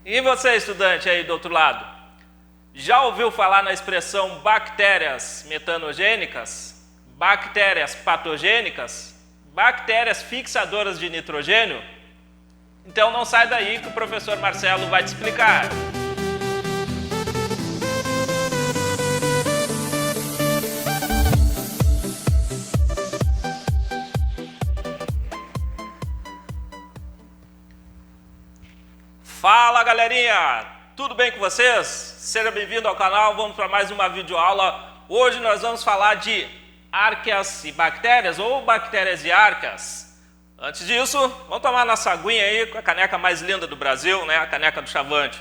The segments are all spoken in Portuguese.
E você, estudante aí do outro lado, já ouviu falar na expressão bactérias metanogênicas, bactérias patogênicas, bactérias fixadoras de nitrogênio? Então não sai daí que o professor Marcelo vai te explicar. Fala, galerinha! Tudo bem com vocês? Seja bem-vindo ao canal, vamos para mais uma videoaula. Hoje nós vamos falar de árqueas e bactérias, ou bactérias e árqueas. Antes disso, vamos tomar nossa aguinha aí com a caneca mais linda do Brasil, né? A caneca do Chavante.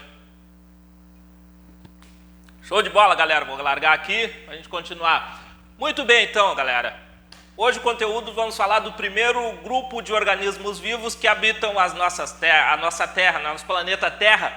Show de bola, galera! Vou largar aqui para a gente continuar. Muito bem, então, galera. Hoje o conteúdo vamos falar do primeiro grupo de organismos vivos que habitam a nossa Terra, nosso planeta Terra.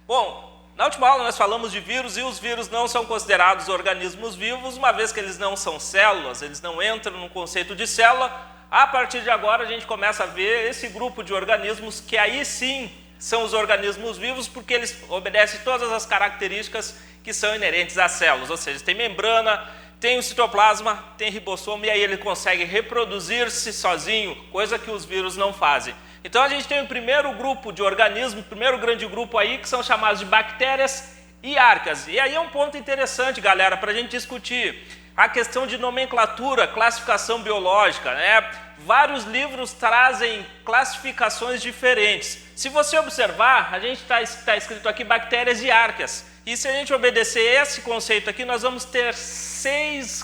Bom, na última aula nós falamos de vírus e os vírus não são considerados organismos vivos, uma vez que eles não são células, eles não entram no conceito de célula. A partir de agora a gente começa a ver esse grupo de organismos que aí sim são os organismos vivos, porque eles obedecem todas as características que são inerentes às células, ou seja, tem membrana, tem o citoplasma, tem ribossomo e aí ele consegue reproduzir-se sozinho, coisa que os vírus não fazem. Então a gente tem o primeiro grupo de organismos, o primeiro grande grupo aí, que são chamados de bactérias e árqueas. E aí é um ponto interessante, galera, para a gente discutir a questão de nomenclatura, classificação biológica, né? Vários livros trazem classificações diferentes. Se você observar, a gente está escrito aqui bactérias e árqueas. E se a gente obedecer esse conceito aqui, nós vamos ter seis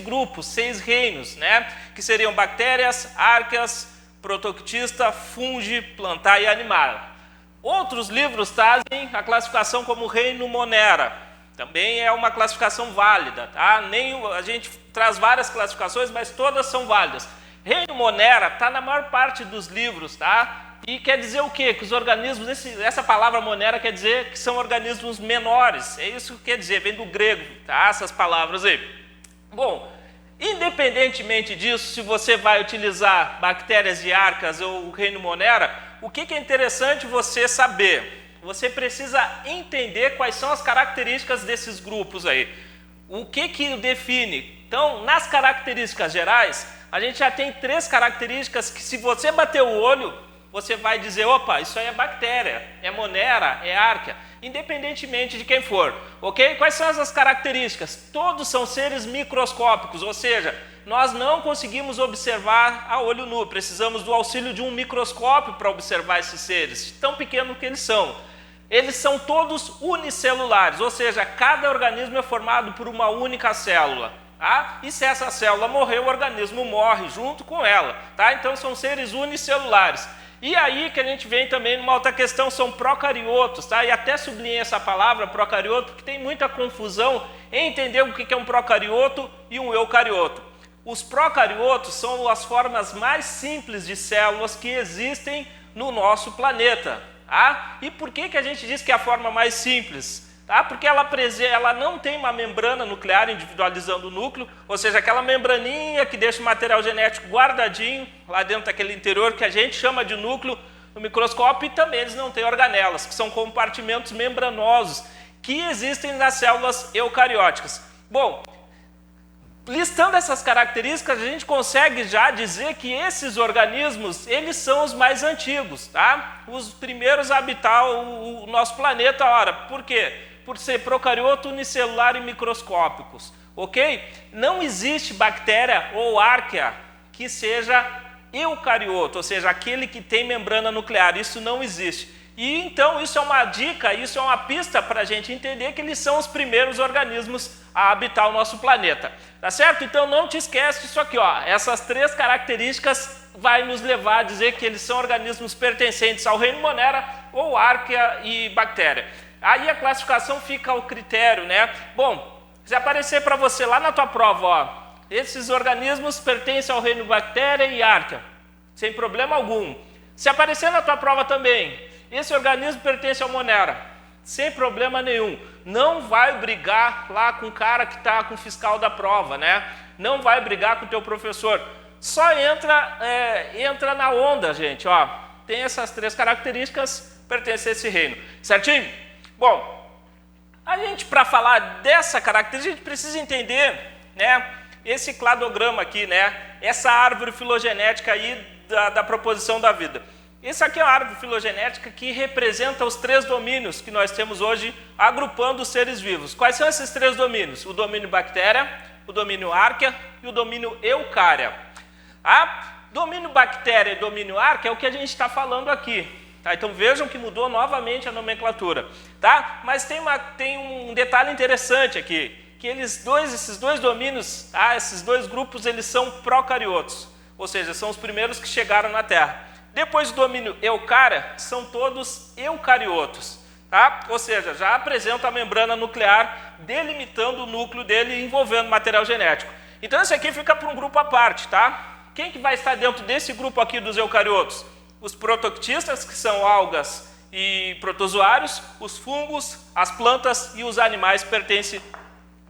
grupos, 6 reinos, né? Que seriam bactérias, árqueas, protoctista, fungi, plantar e animal. Outros livros trazem a classificação como reino Monera. Também é uma classificação válida, tá? A gente traz várias classificações, mas todas são válidas. Reino Monera está na maior parte dos livros, tá? E quer dizer o quê? Que os organismos, essa palavra Monera quer dizer que são organismos menores. É isso que quer dizer, vem do grego, tá? Essas palavras aí. Bom, independentemente disso, se você vai utilizar bactérias e árqueas ou o reino Monera, o que é interessante você saber? Você precisa entender quais são as características desses grupos aí. O que o define? Então, nas características gerais, a gente já tem 3 características que, se você bater o olho, você vai dizer, opa, isso aí é bactéria, é Monera, é árquea, independentemente de quem for, ok? Quais são essas características? Todos são seres microscópicos, ou seja, nós não conseguimos observar a olho nu, precisamos do auxílio de um microscópio para observar esses seres, tão pequenos que eles são. Eles são todos unicelulares, ou seja, cada organismo é formado por uma única célula. Tá? E se essa célula morrer, o organismo morre junto com ela. Tá? Então são seres unicelulares. E aí que a gente vem também numa outra questão, são procariotos, tá? E até sublinhei essa palavra, procarioto, porque tem muita confusão em entender o que é um procarioto e um eucarioto. Os procariotos são as formas mais simples de células que existem no nosso planeta. Tá? E por que a gente diz que é a forma mais simples? Tá? Porque ela não tem uma membrana nuclear individualizando o núcleo, ou seja, aquela membraninha que deixa o material genético guardadinho lá dentro daquele interior que a gente chama de núcleo no microscópio, e também eles não têm organelas, que são compartimentos membranosos que existem nas células eucarióticas. Bom, listando essas características, a gente consegue já dizer que esses organismos, eles são os mais antigos, tá? Os primeiros a habitar o nosso planeta. Ora, por quê? Por ser procarioto, unicelular e microscópicos, ok? Não existe bactéria ou árquea que seja eucarioto, ou seja, aquele que tem membrana nuclear, isso não existe. E então isso é uma dica, isso é uma pista para a gente entender que eles são os primeiros organismos a habitar o nosso planeta, tá certo? Então não te esquece disso aqui, ó. Essas 3 características vai nos levar a dizer que eles são organismos pertencentes ao reino Monera ou árquea e bactéria. Aí a classificação fica ao critério, né? Bom, se aparecer para você lá na tua prova, ó, esses organismos pertencem ao reino bactéria e árquea, sem problema algum. Se aparecer na tua prova também, esse organismo pertence ao Monera, sem problema nenhum. Não vai brigar lá com o cara que está com o fiscal da prova, né? Não vai brigar com o teu professor. Só entra na onda, gente, ó. Tem essas 3 características, pertencem a esse reino. Certinho? Bom, a gente, para falar dessa característica, a gente precisa entender, né, esse cladograma aqui, né, essa árvore filogenética aí da proposição da vida. Essa aqui é uma árvore filogenética que representa os 3 domínios que nós temos hoje agrupando os seres vivos. Quais são esses 3 domínios? O domínio bactéria, o domínio árquea e o domínio eucária. Domínio bactéria e domínio árquea é o que a gente está falando aqui. Tá? Então vejam que mudou novamente a nomenclatura. Tá? Mas tem um detalhe interessante aqui, que esses dois domínios, esses 2 grupos, eles são procariotos, ou seja, são os primeiros que chegaram na Terra. Depois do domínio eucária, são todos eucariotos. Tá? Ou seja, já apresenta a membrana nuclear, delimitando o núcleo dele e envolvendo material genético. Então esse aqui fica para um grupo à parte. Tá? Quem que vai estar dentro desse grupo aqui dos eucariotos? Os protoctistas, que são algas e protozoários, os fungos, as plantas e os animais pertencem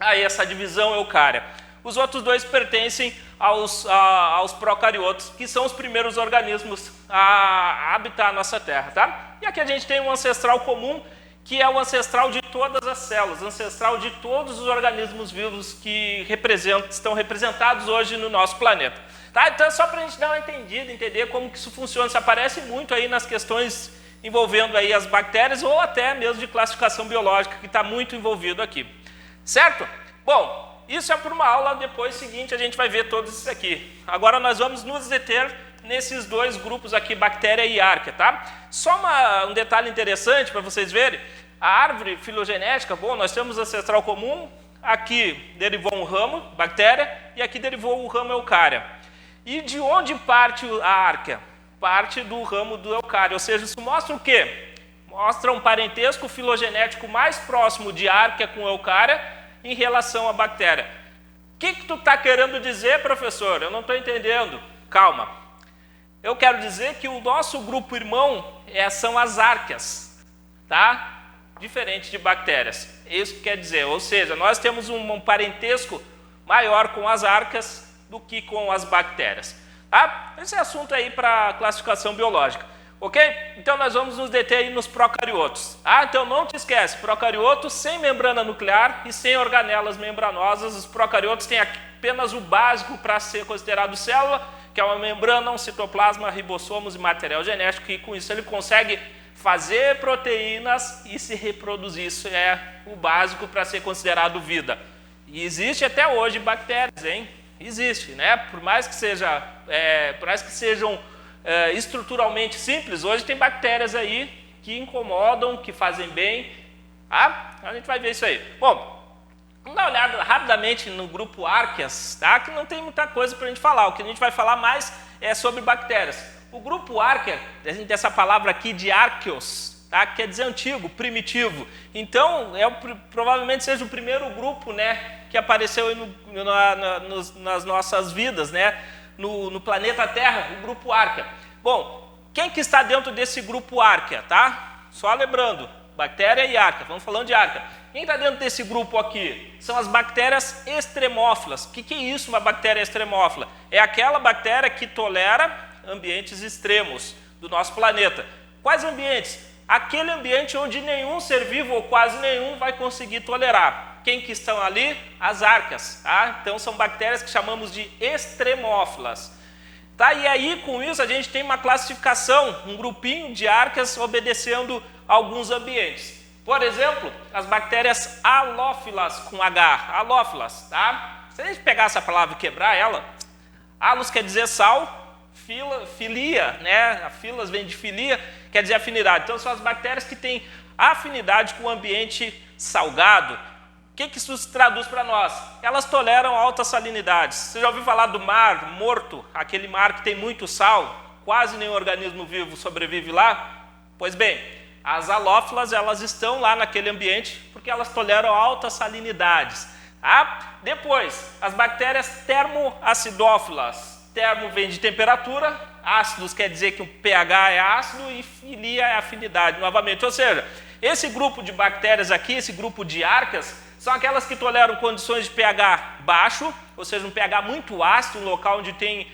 a essa divisão eucária. Os outros 2 pertencem aos procariotos, que são os primeiros organismos a habitar a nossa Terra. Tá? E aqui a gente tem um ancestral comum, que é o ancestral de todas as células, ancestral de todos os organismos vivos que estão representados hoje no nosso planeta. Tá? Então, só para a gente dar uma entendida, entender como que isso funciona, isso aparece muito aí nas questões envolvendo aí as bactérias ou até mesmo de classificação biológica, que está muito envolvido aqui. Certo? Bom, isso é para uma aula depois seguinte, a gente vai ver todos isso aqui. Agora nós vamos nos deter nesses 2 grupos aqui, bactéria e árquea. Tá? Só um detalhe interessante para vocês verem, a árvore filogenética, bom, nós temos ancestral comum, aqui derivou um ramo, bactéria, e aqui derivou o ramo eucária. E de onde parte a árquea? Parte do ramo do eucária, ou seja, isso mostra o quê? Mostra um parentesco filogenético mais próximo de árquea com eucária em relação à bactéria. O que tu está querendo dizer, professor? Eu não estou entendendo. Calma. Eu quero dizer que o nosso grupo irmão são as árqueas, tá? Diferente de bactérias. Isso que quer dizer, ou seja, nós temos um parentesco maior com as árqueas do que com as bactérias. Tá? Esse é assunto aí para classificação biológica. Ok? Então nós vamos nos deter aí nos procariotos. Então não te esquece, procariotos sem membrana nuclear e sem organelas membranosas. Os procariotos têm apenas o básico para ser considerado célula, que é uma membrana, um citoplasma, ribossomos e material genético, e com isso ele consegue fazer proteínas e se reproduzir. Isso é o básico para ser considerado vida. E existe até hoje bactérias, hein? Existe, né? Por mais que sejam estruturalmente simples, hoje tem bactérias aí que incomodam, que fazem bem. Tá? A gente vai ver isso aí. Bom, vamos dar uma olhada rapidamente no grupo árqueas, tá? Que não tem muita coisa para a gente falar. O que a gente vai falar mais é sobre bactérias. O grupo árquea, a gente tem essa palavra aqui de arqueos, tá? Que quer dizer antigo, primitivo. Então, provavelmente seja o primeiro grupo, né, que apareceu aí nas nossas vidas, né, no planeta Terra, o grupo árquea. Bom, quem que está dentro desse grupo árquea, tá? Só lembrando, bactéria e árquea, vamos falando de árquea. Quem está dentro desse grupo aqui? São as bactérias extremófilas. O que é isso, uma bactéria extremófila? É aquela bactéria que tolera ambientes extremos do nosso planeta. Quais ambientes? Aquele ambiente onde nenhum ser vivo ou quase nenhum vai conseguir tolerar. Quem que estão ali? As árqueas. Tá? Então são bactérias que chamamos de extremófilas. Tá? E aí com isso a gente tem uma classificação, um grupinho de árqueas obedecendo alguns ambientes. Por exemplo, as bactérias halófilas com H, halófilas. Tá? Se a gente pegar essa palavra e quebrar ela, halos quer dizer sal, filia, né? A filas vem de filia, quer dizer afinidade. Então são as bactérias que têm afinidade com o ambiente salgado. O que isso se traduz para nós? Elas toleram altas salinidades. Você já ouviu falar do mar morto? Aquele mar que tem muito sal? Quase nenhum organismo vivo sobrevive lá? Pois bem, as halófilas, elas estão lá naquele ambiente porque elas toleram altas salinidades. Tá? Depois, as bactérias termoacidófilas. Termo vem de temperatura, ácidos quer dizer que o pH é ácido e filia é afinidade, novamente. Ou seja, esse grupo de bactérias aqui, esse grupo de árqueas, são aquelas que toleram condições de pH baixo, ou seja, um pH muito ácido, um local onde tem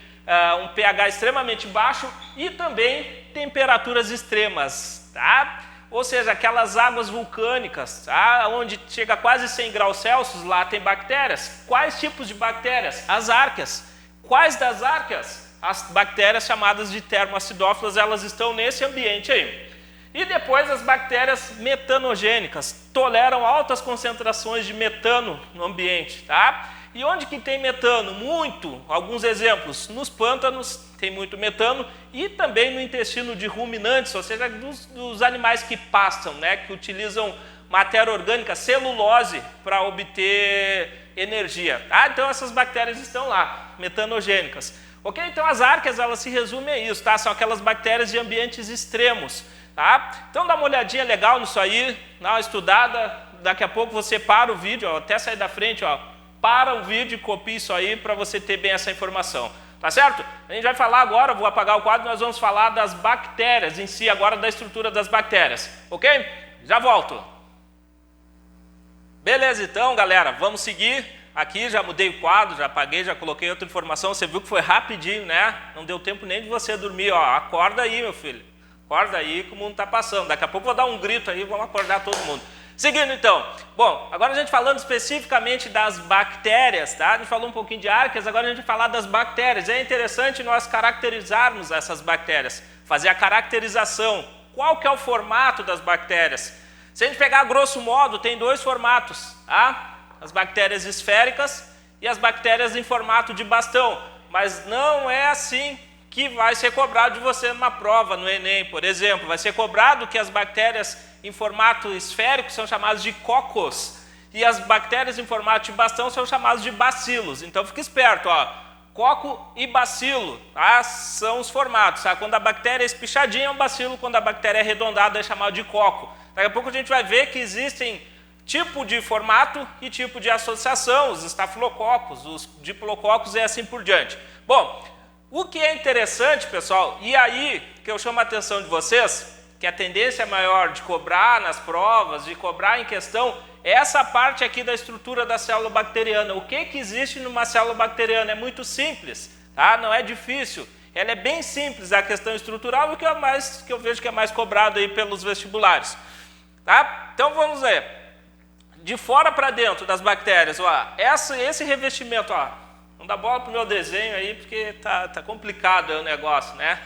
um pH extremamente baixo e também temperaturas extremas, tá? Ou seja, aquelas águas vulcânicas, tá? Onde chega a quase 100 graus Celsius, lá tem bactérias. Quais tipos de bactérias? As árqueas. Quais das árqueas? As bactérias chamadas de termoacidófilas, elas estão nesse ambiente aí. E depois as bactérias metanogênicas, toleram altas concentrações de metano no ambiente, tá? E onde que tem metano? Muito. Alguns exemplos, nos pântanos tem muito metano e também no intestino de ruminantes, ou seja, dos animais que pastam, né? Que utilizam matéria orgânica, celulose, para obter energia. Tá? Então essas bactérias estão lá, metanogênicas. Ok? Então as árqueas, elas se resumem a isso, tá? São aquelas bactérias de ambientes extremos. Tá? Então dá uma olhadinha legal nisso aí, dá uma estudada, daqui a pouco você para o vídeo, ó, até sair da frente, ó, para o vídeo e copia isso aí para você ter bem essa informação. Tá certo? A gente vai falar agora, vou apagar o quadro, nós vamos falar das bactérias em si, agora da estrutura das bactérias. Ok? Já volto. Beleza, então, galera, vamos seguir. Aqui já mudei o quadro, já apaguei, já coloquei outra informação. Você viu que foi rapidinho, né? Não deu tempo nem de você dormir, ó. Acorda aí, meu filho. Acorda aí que o mundo está passando. Daqui a pouco eu vou dar um grito aí, vamos acordar todo mundo. Seguindo então. Bom, agora a gente falando especificamente das bactérias, tá? A gente falou um pouquinho de árqueas, agora a gente vai falar das bactérias. É interessante nós caracterizarmos essas bactérias, fazer a caracterização. Qual que é o formato das bactérias? Se a gente pegar grosso modo, tem dois formatos, tá? As bactérias esféricas e as bactérias em formato de bastão. Mas não é assim que vai ser cobrado de você numa prova, no Enem, por exemplo. Vai ser cobrado que as bactérias em formato esférico são chamadas de cocos e as bactérias em formato de bastão são chamadas de bacilos. Então fique esperto, ó. Coco e bacilo, tá? São os formatos, tá? Quando a bactéria é espichadinha é um bacilo, quando a bactéria é arredondada é chamado de coco. Daqui a pouco a gente vai ver que existem tipo de formato e tipo de associação, os estafilococos, os diplococos e assim por diante. Bom, o que é interessante, pessoal, e aí que eu chamo a atenção de vocês, que a tendência maior de cobrar nas provas, de cobrar em questão, é essa parte aqui da estrutura da célula bacteriana. O que existe numa célula bacteriana? É muito simples, tá? Não é difícil. Ela é bem simples, a questão estrutural, o que eu vejo que é mais cobrado aí pelos vestibulares. Tá? Então vamos ver. De fora para dentro das bactérias, ó, esse revestimento, ó, não dá bola para o meu desenho aí, porque tá complicado o negócio, né?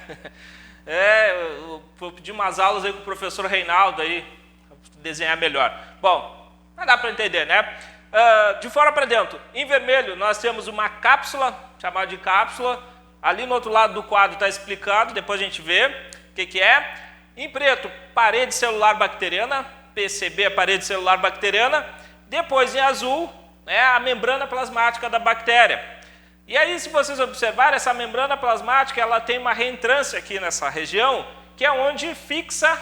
Eu vou pedir umas aulas aí com o professor Reinaldo aí, para desenhar melhor. Bom, não dá para entender, né? De fora para dentro, em vermelho nós temos uma cápsula, chamada de cápsula. Ali no outro lado do quadro está explicado, depois a gente vê o que é. Em preto, parede celular bacteriana, PCB, a parede celular bacteriana. Depois em azul, a membrana plasmática da bactéria. E aí, se vocês observarem, essa membrana plasmática, ela tem uma reentrância aqui nessa região, que é onde fixa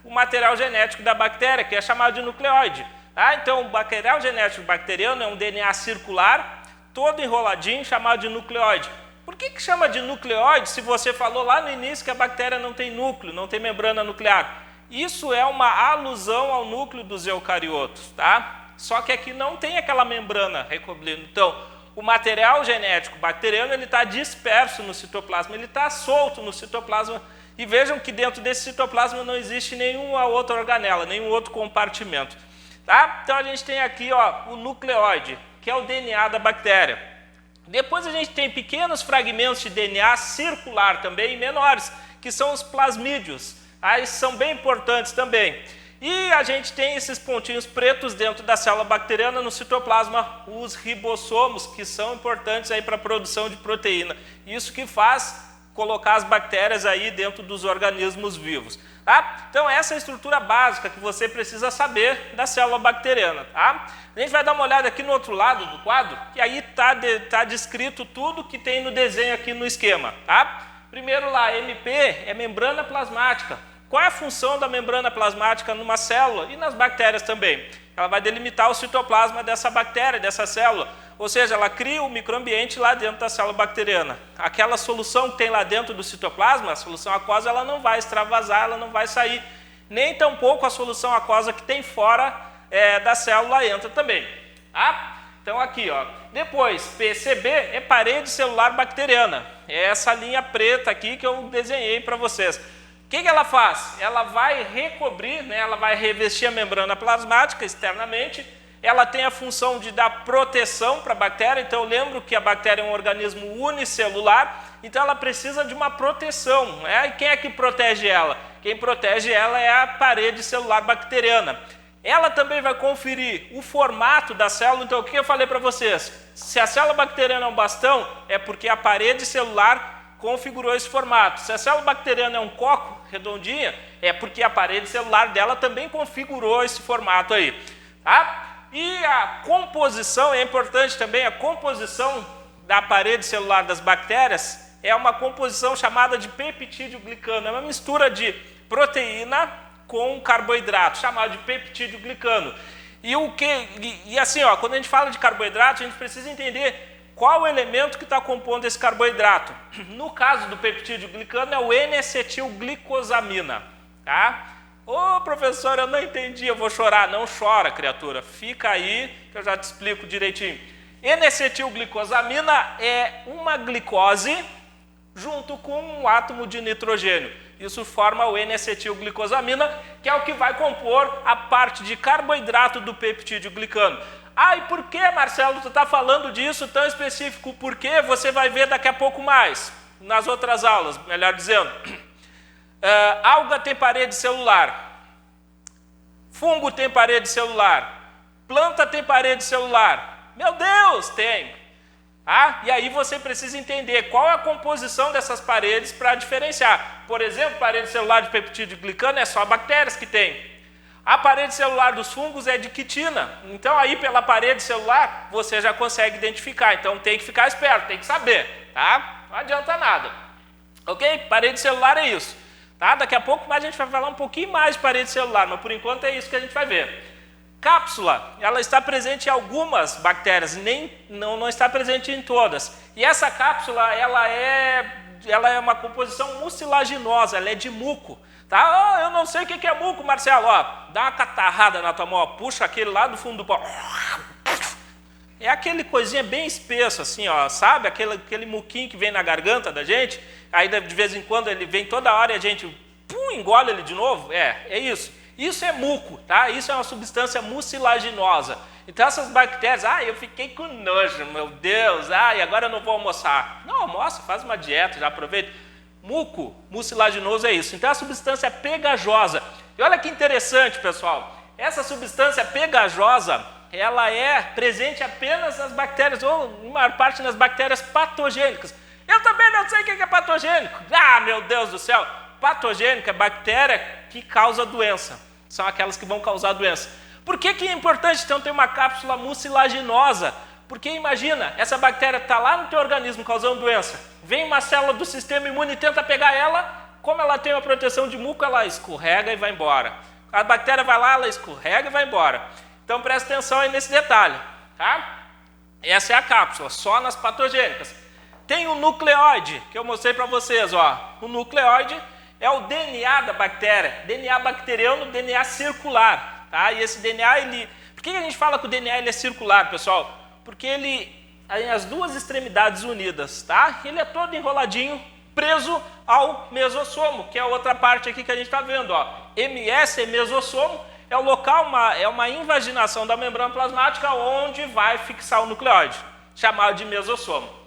o material genético da bactéria, que é chamado de nucleóide. Tá? Então, o material genético bacteriano é um DNA circular, todo enroladinho, chamado de nucleóide. Por que chama de nucleóide se você falou lá no início que a bactéria não tem núcleo, não tem membrana nuclear? Isso é uma alusão ao núcleo dos eucariotos, tá? Só que aqui não tem aquela membrana recobrindo. Então, o material genético bacteriano está disperso no citoplasma, ele está solto no citoplasma. E vejam que dentro desse citoplasma não existe nenhuma outra organela, nenhum outro compartimento. Tá? Então a gente tem aqui, ó, o nucleóide, que é o DNA da bactéria. Depois a gente tem pequenos fragmentos de DNA circular também, menores, que são os plasmídeos. Aí são bem importantes também. E a gente tem esses pontinhos pretos dentro da célula bacteriana no citoplasma, os ribossomos, que são importantes aí para a produção de proteína. Isso que faz colocar as bactérias aí dentro dos organismos vivos. Tá? Então essa é a estrutura básica que você precisa saber da célula bacteriana. Tá? A gente vai dar uma olhada aqui no outro lado do quadro, que aí está descrito tudo que tem no desenho aqui no esquema. Tá? Primeiro lá, MP é membrana plasmática. Qual é a função da membrana plasmática numa célula e nas bactérias também? Ela vai delimitar o citoplasma dessa bactéria, dessa célula. Ou seja, ela cria o microambiente lá dentro da célula bacteriana. Aquela solução que tem lá dentro do citoplasma, a solução aquosa, ela não vai extravasar, ela não vai sair. Nem tampouco a solução aquosa que tem fora da célula entra também. Tá? Então aqui, ó. Depois, PCB é parede celular bacteriana. É essa linha preta aqui que eu desenhei para vocês. O que ela faz? Ela vai recobrir, né, ela vai revestir a membrana plasmática externamente. Ela tem a função de dar proteção para a bactéria. Então eu lembro que a bactéria é um organismo unicelular, então ela precisa de uma proteção, né? E quem é que protege ela? Quem protege ela é a parede celular bacteriana. Ela também vai conferir o formato da célula. Então o que eu falei para vocês? Se a célula bacteriana é um bastão, é porque a parede celular configurou esse formato. Se a célula bacteriana é um coco, redondinha, é porque a parede celular dela também configurou esse formato aí, tá? E a composição, é importante também, a composição da parede celular das bactérias é uma composição chamada de peptídeo glicano. É uma mistura de proteína com carboidrato, chamado de peptídeo glicano. E assim, ó, quando a gente fala de carboidrato, a gente precisa entender qual o elemento que está compondo esse carboidrato. No caso do peptídeo glicano é o N-acetilglicosamina, tá? Ô, professor, eu não entendi, eu vou chorar. Não chora, criatura. Fica aí que eu já te explico direitinho. N-acetilglicosamina é uma glicose junto com um átomo de nitrogênio. Isso forma o N-acetilglicosamina, que é o que vai compor a parte de carboidrato do peptídeo glicano. Ah, e por que, Marcelo, tu está falando disso tão específico? Por quê? Você vai ver daqui a pouco mais, nas outras aulas, melhor dizendo. Alga tem parede celular, fungo tem parede celular, planta tem parede celular. Meu Deus, tem! E aí você precisa entender qual é a composição dessas paredes para diferenciar. Por exemplo, parede celular de peptídeo glicano é só bactérias que tem. A parede celular dos fungos é de quitina. Então aí pela parede celular você já consegue identificar. Então tem que ficar esperto, tem que saber, tá? Não adianta nada. Ok? Parede celular é isso. Tá? Daqui a pouco mais a gente vai falar um pouquinho mais de parede celular, mas por enquanto é isso que a gente vai ver. Cápsula, ela está presente em algumas bactérias, não está presente em todas. E essa cápsula, ela é uma composição mucilaginosa, ela é de muco. Tá? Eu não sei o que é muco, Marcelo. Ó, dá uma catarrada na tua mão, ó, puxa aquele lá do fundo do pau. É aquele coisinha bem espesso, assim, ó, sabe? Aquele muquinho que vem na garganta da gente, aí de vez em quando ele vem toda hora e a gente engole ele de novo. É isso. Isso é muco, tá? Isso é uma substância mucilaginosa. Então essas bactérias, eu fiquei com nojo, meu Deus, e agora eu não vou almoçar. Não, almoça, faz uma dieta, já aproveita. Muco, mucilaginoso é isso. Então é a substância pegajosa. E olha que interessante, pessoal. Essa substância pegajosa, ela é presente apenas nas bactérias, ou em maior parte nas bactérias patogênicas. Eu também não sei o que é patogênico. Meu Deus do céu. Patogênico é bactéria que causa doença. São aquelas que vão causar doença. Por que é importante, então, ter uma cápsula mucilaginosa? Porque imagina, essa bactéria está lá no teu organismo causando doença. Vem uma célula do sistema imune e tenta pegar ela. Como ela tem uma proteção de muco, ela escorrega e vai embora. A bactéria vai lá, ela escorrega e vai embora. Então presta atenção aí nesse detalhe. Tá? Essa é a cápsula, só nas patogênicas. Tem o nucleóide, que eu mostrei para vocês. Ó. O nucleóide é o DNA da bactéria, DNA bacteriano, DNA circular, tá? E esse DNA, por que a gente fala que o DNA é circular, pessoal? Porque ele tem as duas extremidades unidas, tá? Ele é todo enroladinho, preso ao mesossomo, que é a outra parte aqui que a gente está vendo, ó. MS é mesossomo, é o local, é uma invaginação da membrana plasmática onde vai fixar o nucleóide, chamado de mesossomo.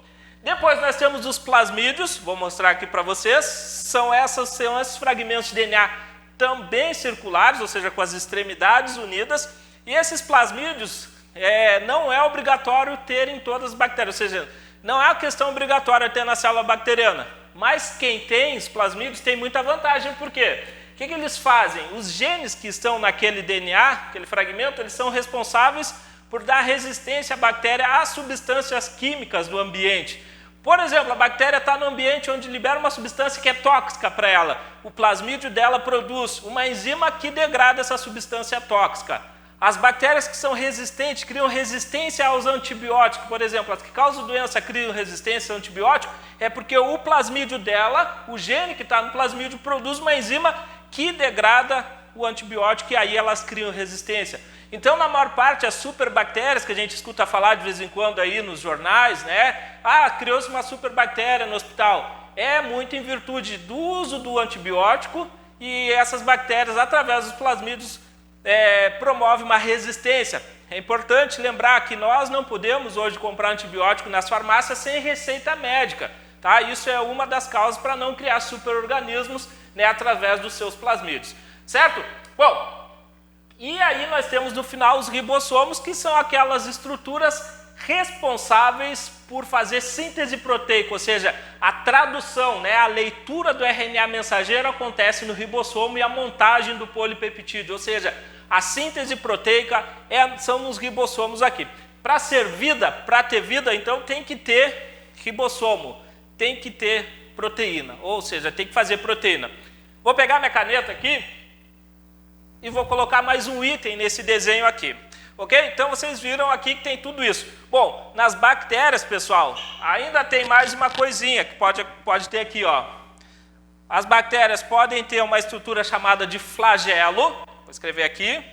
Depois nós temos os plasmídios, vou mostrar aqui para vocês, são esses fragmentos de DNA também circulares, ou seja, com as extremidades unidas, e esses plasmídios não é obrigatório ter em todas as bactérias, ou seja, não é uma questão obrigatória ter na célula bacteriana, mas quem tem os plasmídios tem muita vantagem, por quê? O que eles fazem? Os genes que estão naquele DNA, aquele fragmento, eles são responsáveis por dar resistência à bactéria às substâncias químicas do ambiente. Por exemplo, a bactéria está no ambiente onde libera uma substância que é tóxica para ela. O plasmídio dela produz uma enzima que degrada essa substância tóxica. As bactérias que são resistentes criam resistência aos antibióticos. Por exemplo, as que causam doença criam resistência ao antibiótico, é porque o plasmídio dela, o gene que está no plasmídio, produz uma enzima que degrada o antibiótico e aí elas criam resistência. Então, na maior parte, as superbactérias que a gente escuta falar de vez em quando aí nos jornais, né? Criou-se uma superbactéria no hospital. É muito em virtude do uso do antibiótico e essas bactérias, através dos plasmídios, promovem uma resistência. É importante lembrar que nós não podemos hoje comprar antibiótico nas farmácias sem receita médica. Tá? Isso é uma das causas para não criar superorganismos, né, através dos seus plasmídios. Certo? Bom, e aí nós temos no final os ribossomos, que são aquelas estruturas responsáveis por fazer síntese proteica, ou seja, a tradução, né, a leitura do RNA mensageiro acontece no ribossomo e a montagem do polipeptídeo, ou seja, a síntese proteica são nos ribossomos aqui. Para ter vida, então tem que ter ribossomo, tem que ter proteína, ou seja, tem que fazer proteína. Vou pegar minha caneta aqui e vou colocar mais um item nesse desenho aqui. Ok? Então vocês viram aqui que tem tudo isso. Bom, nas bactérias, pessoal, ainda tem mais uma coisinha que pode ter aqui, ó. As bactérias podem ter uma estrutura chamada de flagelo. Vou escrever aqui.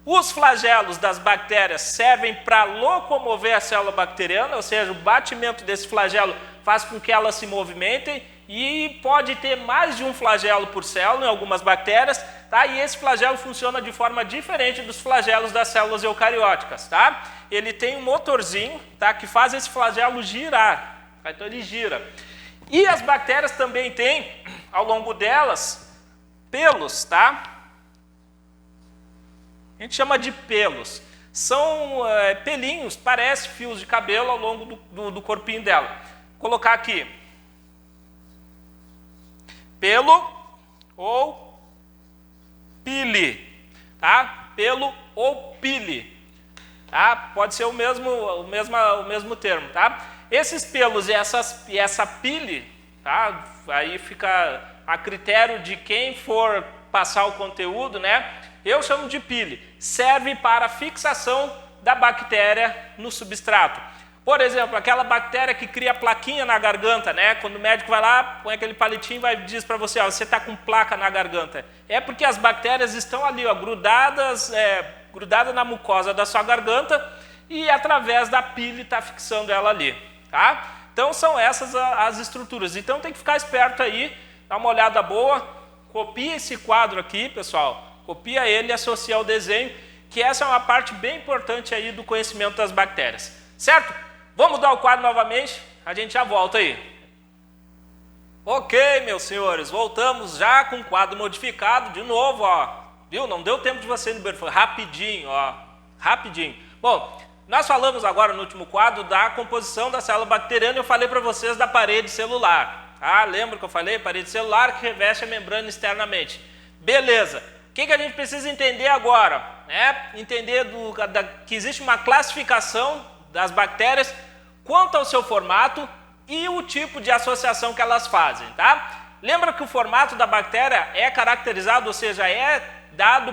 Os flagelos das bactérias servem para locomover a célula bacteriana, ou seja, o batimento desse flagelo faz com que elas se movimentem e pode ter mais de um flagelo por célula em algumas bactérias, tá? E esse flagelo funciona de forma diferente dos flagelos das células eucarióticas, tá? Ele tem um motorzinho, tá, que faz esse flagelo girar, tá? Então ele gira. E as bactérias também têm, ao longo delas, pelos, tá? A gente chama de pelos. São pelinhos, parece fios de cabelo ao longo do corpinho dela. Vou colocar aqui. Pelo ou pile, tá? Pelo ou pile, tá? Pode ser o mesmo termo, tá? Esses pelos e essa pile, tá? Aí fica a critério de quem for passar o conteúdo, né? Eu chamo de pile. Serve para fixação da bactéria no substrato. Por exemplo, aquela bactéria que cria plaquinha na garganta, né? Quando o médico vai lá, põe aquele palitinho e diz para você, ó, você está com placa na garganta. É porque as bactérias estão ali, ó, grudadas na mucosa da sua garganta e através da pile está fixando ela ali, tá? Então são essas as estruturas. Então tem que ficar esperto aí, dá uma olhada boa, copia esse quadro aqui, pessoal, copia ele e associa ao desenho, que essa é uma parte bem importante aí do conhecimento das bactérias, certo? Vamos mudar o quadro novamente, a gente já volta aí. Ok, meus senhores, voltamos já com o quadro modificado de novo, ó. Viu? Não deu tempo de você ir no banheiro, foi rapidinho, ó. Rapidinho. Bom, nós falamos agora no último quadro da composição da célula bacteriana e eu falei para vocês da parede celular. Ah, lembra que eu falei? Parede celular que reveste a membrana externamente. Beleza. O que a gente precisa entender agora? Entender que existe uma classificação das bactérias quanto ao seu formato e o tipo de associação que elas fazem, tá? Lembra que o formato da bactéria é caracterizado, ou seja, é dado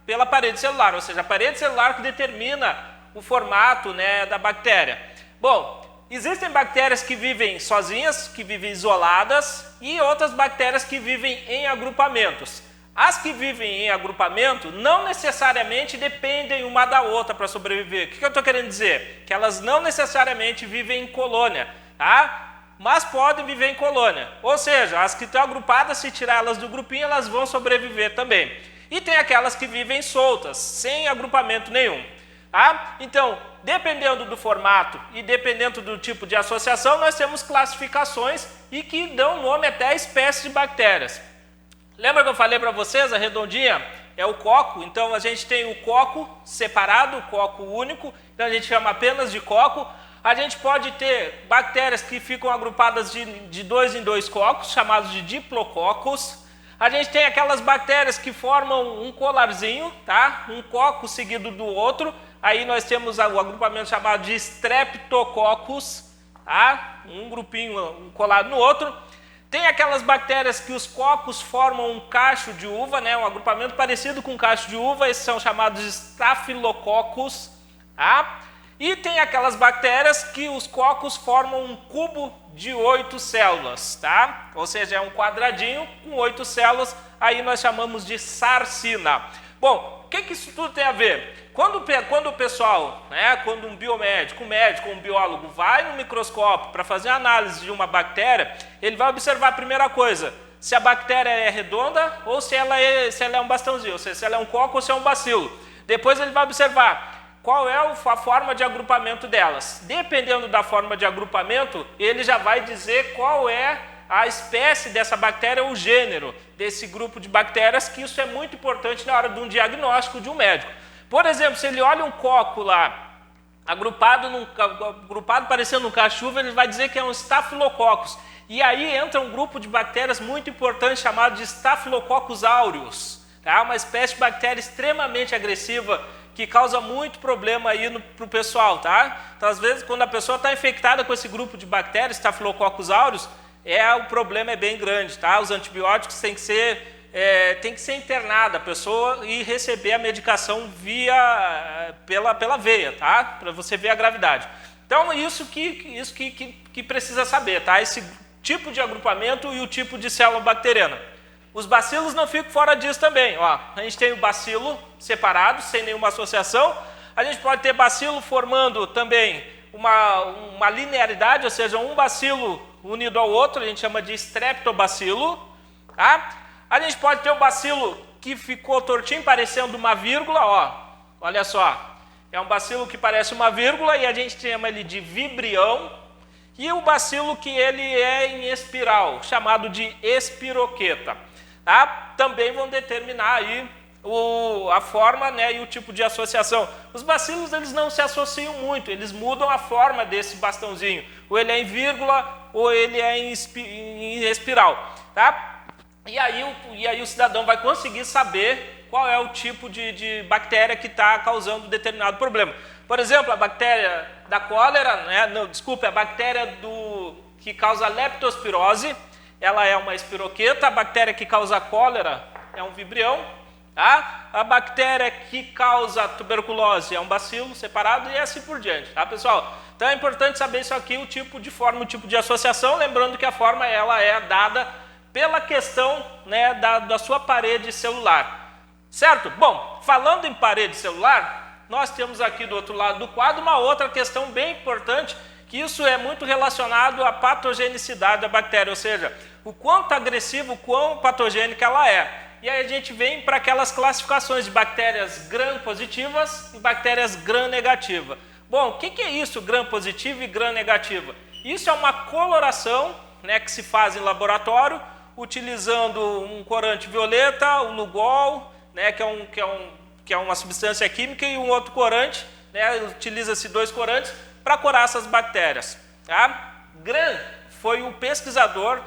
pela parede celular, ou seja, a parede celular que determina o formato, né, da bactéria. Bom, existem bactérias que vivem sozinhas, que vivem isoladas e outras bactérias que vivem em agrupamentos. As que vivem em agrupamento não necessariamente dependem uma da outra para sobreviver. O que eu estou querendo dizer? Que elas não necessariamente vivem em colônia, tá? Mas podem viver em colônia. Ou seja, as que estão agrupadas, se tirar elas do grupinho, elas vão sobreviver também. E tem aquelas que vivem soltas, sem agrupamento nenhum. Tá? Então, dependendo do formato e dependendo do tipo de associação, nós temos classificações e que dão nome até a espécies de bactérias. Lembra que eu falei para vocês, a redondinha é o coco? Então a gente tem o coco separado, o coco único, então a gente chama apenas de coco. A gente pode ter bactérias que ficam agrupadas de 2 em 2 cocos, chamados de diplococos. A gente tem aquelas bactérias que formam um colarzinho, tá? Um coco seguido do outro. Aí nós temos o agrupamento chamado de streptococcus, tá? Um grupinho colado no outro. Tem aquelas bactérias que os cocos formam um cacho de uva, né? Um agrupamento parecido com um cacho de uva, esses são chamados de staphylococcus, tá? E tem aquelas bactérias que os cocos formam um cubo de 8 células, tá? Ou seja, é um quadradinho com 8 células, aí nós chamamos de sarcina. Bom, o que isso tudo tem a ver? Quando o pessoal, quando um biomédico, um médico, um biólogo vai no microscópio para fazer análise de uma bactéria, ele vai observar a primeira coisa, se a bactéria é redonda ou se ela é um bastãozinho, ou seja, se ela é um coco ou se é um bacilo. Depois ele vai observar qual é a forma de agrupamento delas. Dependendo da forma de agrupamento, ele já vai dizer qual é a espécie dessa bactéria, o gênero desse grupo de bactérias, que isso é muito importante na hora de um diagnóstico de um médico. Por exemplo, se ele olha um coco lá, agrupado parecendo um cachuva, ele vai dizer que é um Staphylococcus. E aí entra um grupo de bactérias muito importante chamado de Staphylococcus aureus, tá? Uma espécie de bactéria extremamente agressiva que causa muito problema aí para o pessoal, tá? Então, às vezes, quando a pessoa está infectada com esse grupo de bactérias, Staphylococcus aureus, o problema é bem grande, tá? Os antibióticos tem que ser internada a pessoa e receber a medicação pela veia, tá? Para você ver a gravidade. Então, isso que precisa saber, tá? Esse tipo de agrupamento e o tipo de célula bacteriana. Os bacilos não ficam fora disso também. Ó, a gente tem o bacilo separado, sem nenhuma associação. A gente pode ter bacilo formando também uma linearidade, ou seja, um bacilo unido ao outro, a gente chama de streptobacilo. Tá? A gente pode ter o bacilo que ficou tortinho, parecendo uma vírgula. Ó, olha só, é um bacilo que parece uma vírgula e a gente chama ele de vibrião. E o bacilo que ele é em espiral, chamado de espiroqueta. Tá? Também vão determinar aí a forma, e o tipo de associação. Os bacilos eles não se associam muito, eles mudam a forma desse bastãozinho. Ou ele é em vírgula, ou ele é em espiral. Tá? E aí o cidadão vai conseguir saber qual é o tipo de bactéria que está causando determinado problema. Por exemplo, a bactéria da cólera, a bactéria que causa leptospirose, ela é uma espiroqueta. A bactéria que causa cólera é um vibrião. Tá? A bactéria que causa tuberculose é um bacilo separado e assim por diante. Tá, pessoal? Então é importante saber isso aqui, o tipo de forma, o tipo de associação, lembrando que a forma ela é dada pela questão da sua parede celular. Certo? Bom, falando em parede celular, nós temos aqui do outro lado do quadro uma outra questão bem importante, que isso é muito relacionado à patogenicidade da bactéria, ou seja, o quanto agressivo, o quão patogênica ela é. E aí a gente vem para aquelas classificações de bactérias gram-positivas e bactérias gram-negativas. Bom, o que é isso, gram-positiva e gram-negativa? Isso é uma coloração que se faz em laboratório, utilizando um corante violeta, o Lugol, que é uma substância química, e um outro corante, utiliza-se 2 corantes para corar essas bactérias. Tá? Gram foi o pesquisador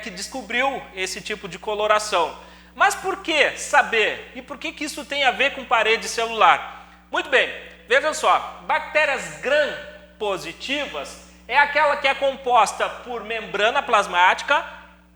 que descobriu esse tipo de coloração. Mas por que saber? E por que isso tem a ver com parede celular? Muito bem, vejam só, bactérias gram-positivas é aquela que é composta por membrana plasmática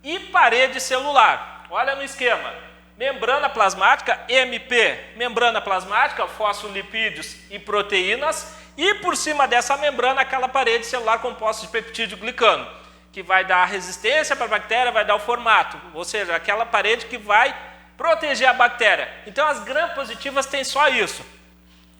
e parede celular. Olha no esquema, membrana plasmática, MP, membrana plasmática, fosfolipídios e proteínas, e por cima dessa membrana aquela parede celular composta de peptídeo glicano, que vai dar resistência para a bactéria, vai dar o formato, ou seja, aquela parede que vai proteger a bactéria. Então as gram-positivas têm só isso.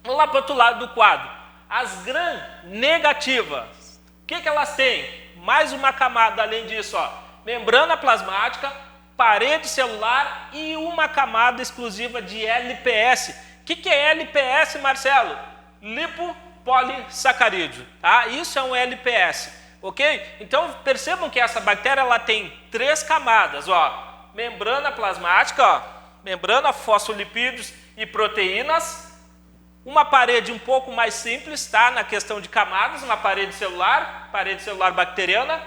Vamos lá para o outro lado do quadro. As gram-negativas, o que elas têm? Mais uma camada além disso, ó, membrana plasmática, parede celular e uma camada exclusiva de LPS. O que é LPS, Marcelo? Lipopolissacarídeo. Tá? Isso é um LPS. Ok? Então percebam que essa bactéria ela tem 3 camadas, ó, membrana plasmática, ó, membrana, fosfolipídios e proteínas, uma parede um pouco mais simples, tá? Na questão de camadas, uma parede celular bacteriana,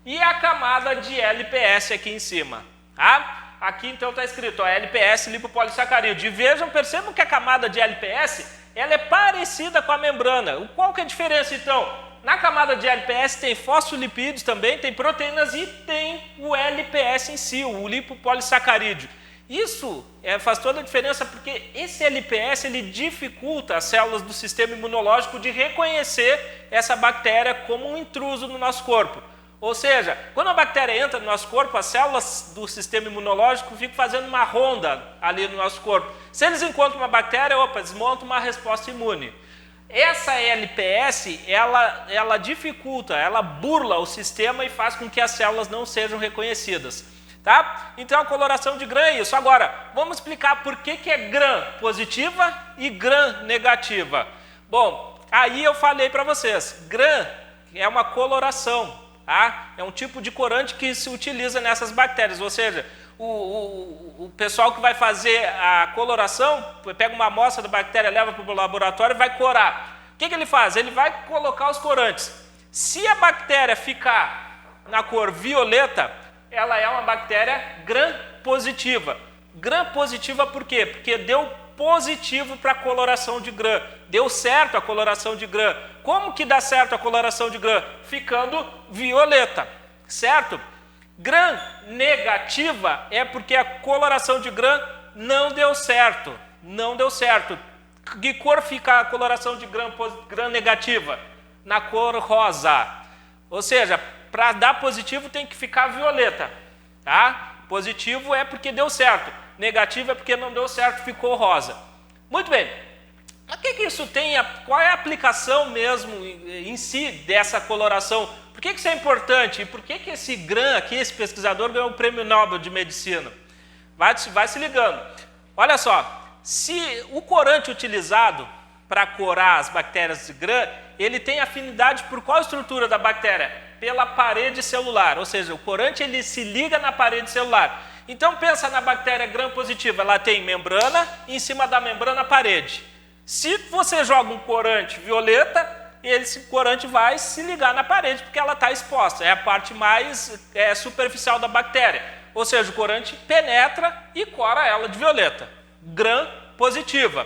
e a camada de LPS aqui em cima. Tá? Aqui então está escrito ó, LPS lipopolissacarídeo. E percebam que a camada de LPS ela é parecida com a membrana. Qual que é a diferença então? Na camada de LPS tem fosfolipídios também, tem proteínas e tem o LPS em si, o lipopolissacarídeo. Isso faz toda a diferença porque esse LPS ele dificulta as células do sistema imunológico de reconhecer essa bactéria como um intruso no nosso corpo. Ou seja, quando a bactéria entra no nosso corpo, as células do sistema imunológico ficam fazendo uma ronda ali no nosso corpo. Se eles encontram uma bactéria, desmontam uma resposta imune. Essa LPS, ela dificulta, ela burla o sistema e faz com que as células não sejam reconhecidas. Tá? Então a coloração de Gram é isso. Agora, vamos explicar por que é Gram positiva e Gram negativa. Bom, aí eu falei para vocês, Gram é uma coloração. Tá? É um tipo de corante que se utiliza nessas bactérias, ou seja, o pessoal que vai fazer a coloração, pega uma amostra da bactéria, leva para o laboratório e vai corar. O que ele faz? Ele vai colocar os corantes. Se a bactéria ficar na cor violeta, ela é uma bactéria Gram positiva. Gram positiva por quê? Porque deu positivo para a coloração de Gram. Deu certo a coloração de Gram. Como que dá certo a coloração de Gram? Ficando violeta, certo? Gram negativa é porque a coloração de Gram não deu certo. Não deu certo. Que cor fica a coloração de Gram negativa? Na cor rosa. Ou seja, para dar positivo tem que ficar violeta. Tá? Positivo é porque deu certo. Negativo é porque não deu certo, ficou rosa. Muito bem. Mas o que isso tem? Qual é a aplicação mesmo em si dessa coloração? Por que isso é importante? E por que esse Gram aqui, esse pesquisador, ganhou o Prêmio Nobel de Medicina? Vai se ligando. Olha só, se o corante utilizado para corar as bactérias de Gram, ele tem afinidade por qual estrutura da bactéria? Pela parede celular, ou seja, o corante ele se liga na parede celular. Então pensa na bactéria Gram positiva, ela tem membrana e em cima da membrana parede. Se você joga um corante violeta, esse corante vai se ligar na parede porque ela está exposta, é a parte mais superficial da bactéria. Ou seja, o corante penetra e cora ela de violeta. Gram positiva.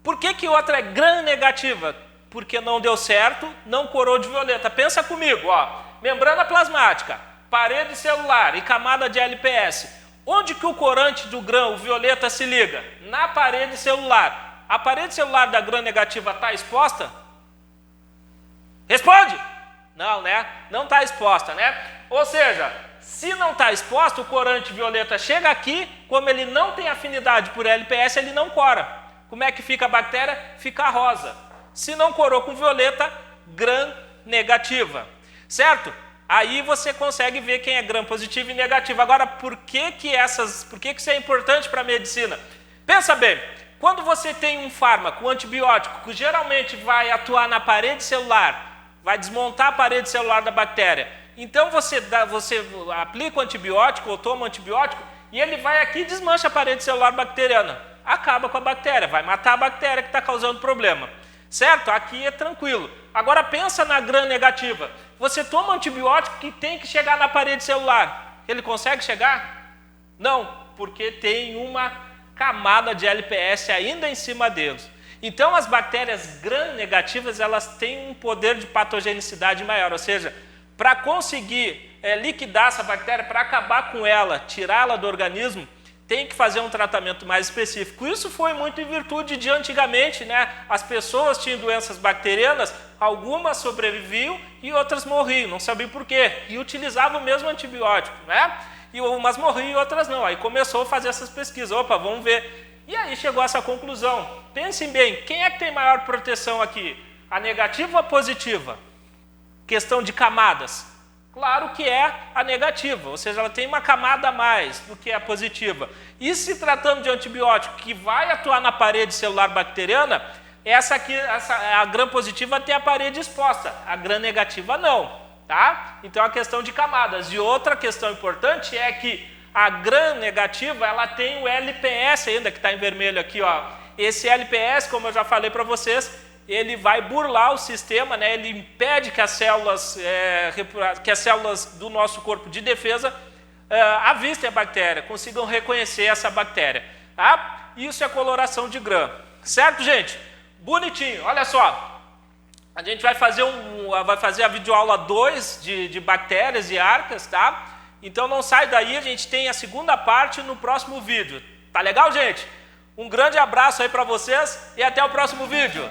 Por que outra é Gram negativa? Porque não deu certo, não corou de violeta. Pensa comigo, ó, membrana plasmática, parede celular e camada de LPS. Onde que o corante do Gram, o violeta, se liga? Na parede celular. A parede celular da Gram negativa está exposta? Responde! Não, né? Não está exposta, né? Ou seja, se não está exposta, o corante violeta chega aqui, como ele não tem afinidade por LPS, ele não cora. Como é que fica a bactéria? Fica rosa. Se não corou com violeta, Gram negativa. Certo? Aí você consegue ver quem é Gram positivo e negativo. Agora, por que isso é importante para a medicina? Pensa bem, quando você tem um fármaco, um antibiótico, que geralmente vai atuar na parede celular, vai desmontar a parede celular da bactéria, então você aplica o antibiótico ou toma o antibiótico e ele vai aqui e desmancha a parede celular bacteriana. Acaba com a bactéria, vai matar a bactéria que está causando problema. Certo? Aqui é tranquilo. Agora pensa na Gram negativa. Você toma um antibiótico que tem que chegar na parede celular. Ele consegue chegar? Não, porque tem uma camada de LPS ainda em cima deles. Então as bactérias Gram negativas elas têm um poder de patogenicidade maior, ou seja, para conseguir liquidar essa bactéria, para acabar com ela, tirá-la do organismo, tem que fazer um tratamento mais específico. Isso foi muito em virtude de antigamente, né? As pessoas tinham doenças bacterianas, algumas sobreviviam e outras morriam, não sabiam por quê, e utilizavam o mesmo antibiótico, né? E umas morriam e outras não. Aí começou a fazer essas pesquisas, opa, vamos ver. E aí chegou a essa conclusão. Pensem bem, quem é que tem maior proteção aqui? A negativa ou a positiva? Questão de camadas. Claro que é a negativa, ou seja, ela tem uma camada a mais do que a positiva. E se tratando de antibiótico que vai atuar na parede celular bacteriana, a Gram positiva tem a parede exposta, a Gram negativa não, tá? Então é uma questão de camadas. E outra questão importante é que a Gram negativa, ela tem o LPS ainda, que está em vermelho aqui, ó. Esse LPS, como eu já falei para vocês, ele vai burlar o sistema, né? Ele impede que as células do nosso corpo de defesa avistem a bactéria, consigam reconhecer essa bactéria. Tá? Isso é coloração de Gram. Certo, gente? Bonitinho. Olha só. A gente vai fazer a videoaula 2 de bactérias e arcas, tá? Então não sai daí, a gente tem a segunda parte no próximo vídeo. Tá legal, gente? Um grande abraço aí para vocês e até o próximo vídeo.